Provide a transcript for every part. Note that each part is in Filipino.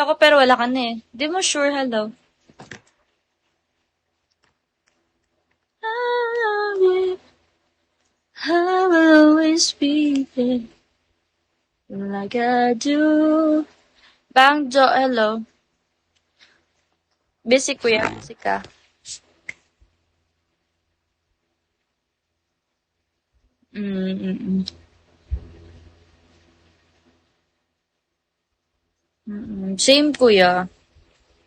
Ako pero wala ka na eh. Di mo sure, hello. I love you. I will always be there. Like I do. Bang Jo, hello. Busy kuya, busy ka. Mm-mm. Same kuya.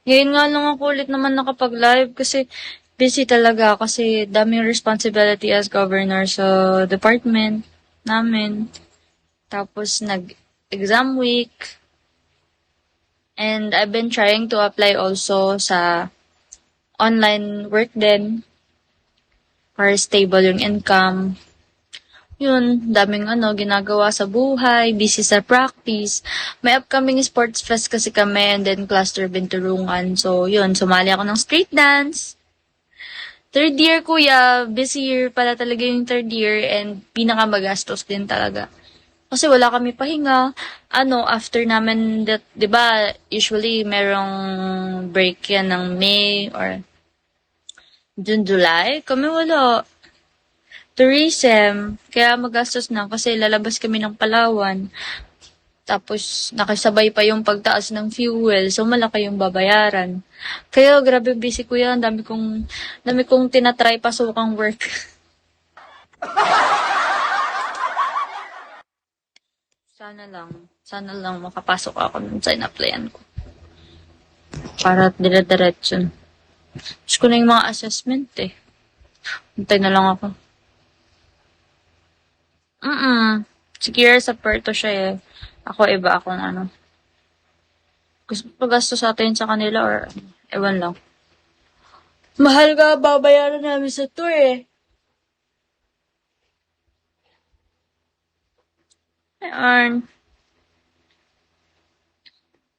Ngayon nga lang ako ulit naman nakapag-live kasi busy talaga kasi daming responsibility as governor sa department namin. Tapos nag-exam week. And I've been trying to apply also sa online work din para stable yung income. Yun, daming ginagawa sa buhay, busy sa practice. May upcoming sports fest kasi kami and then cluster binturungan. So, yun, sumali ako ng street dance. Third year, kuya, busy year pala talaga yung third year and pinakamagastos din talaga. Kasi wala kami pahinga. After namin, that, di ba, usually merong break yan ng May or June, July. Kami wala. Tourism, kaya magastos na kasi lalabas kami ng Palawan. Tapos, nakasabay pa yung pagtaas ng fuel. So, malaki yung babayaran. Kaya, grabe busy ko yan. Dami kong tinatry pasukang work. Sana lang makapasok ako nun sa in-applyan ko. Para dire-diretso. Gusto ko na yung mga assessment eh. Hintay na lang ako. Si Kira sa Puerto siya eh. Ako iba akong Gusto pa gasto sa atin sa kanila or ewan lang. Mahal ka babayaran namin sa tour eh. I earn.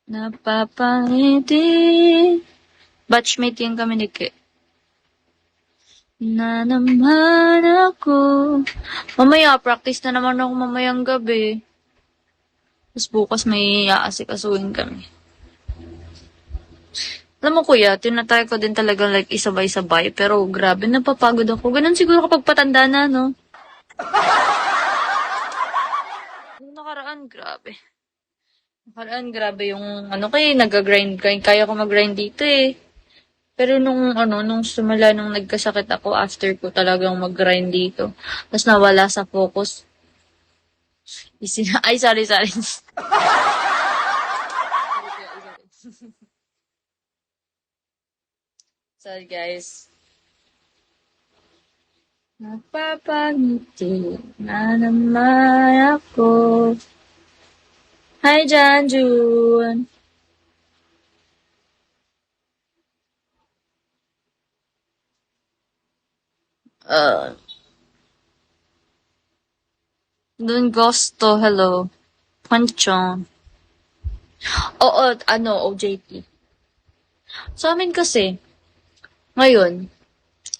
Napapangiti. Batchmate yung kami ni Ki. Na naman ako. Mamaya, practice na naman ako mamayang gabi. Tapos bukas may aasikasuhin kami. Alam mo kuya, tinatry ko din talaga like isabay-sabay. Pero grabe, napapagod ako. Ganun siguro kapag patanda na, no? Nung nakaraan, grabe. Yung nag-grind. Kaya ko mag-grind dito eh. Pero nung nung nagkasakit ako, after ko talagang mag-grind dito. Tapos nawala sa focus. Ay, sorry. Sorry, guys. Napapangiti na naman ako. Hi, Janjun. Dun Gusto, hello. Panchong. Oo, OJT. Sa amin kasi, ngayon,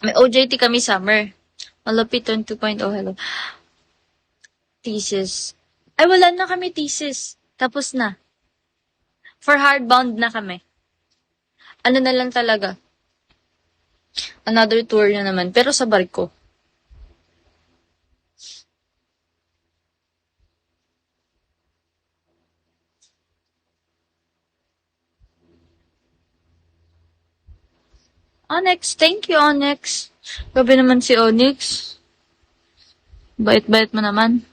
may OJT kami summer. Malapit 2.0, hello. Thesis. Ay, wala na kami thesis. Tapos na. For hardbound na kami. Ano na lang talaga. Another tour na naman. Pero sa barko. Onyx, thank you, Onyx. Grabe naman si Onyx. Bait-bait mo naman.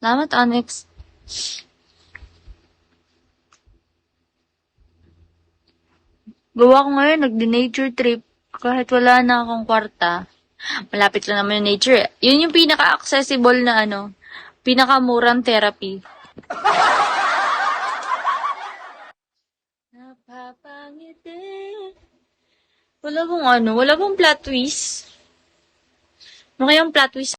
Salamat, Onyx. Gawa ko ngayon, nagdi-nature trip. Kahit wala na akong kwarta. Malapit lang naman yung nature. Yun yung pinaka-accessible na pinakamurang therapy. Napapangiti. Wala bang plot twist? Ano kayang plot twist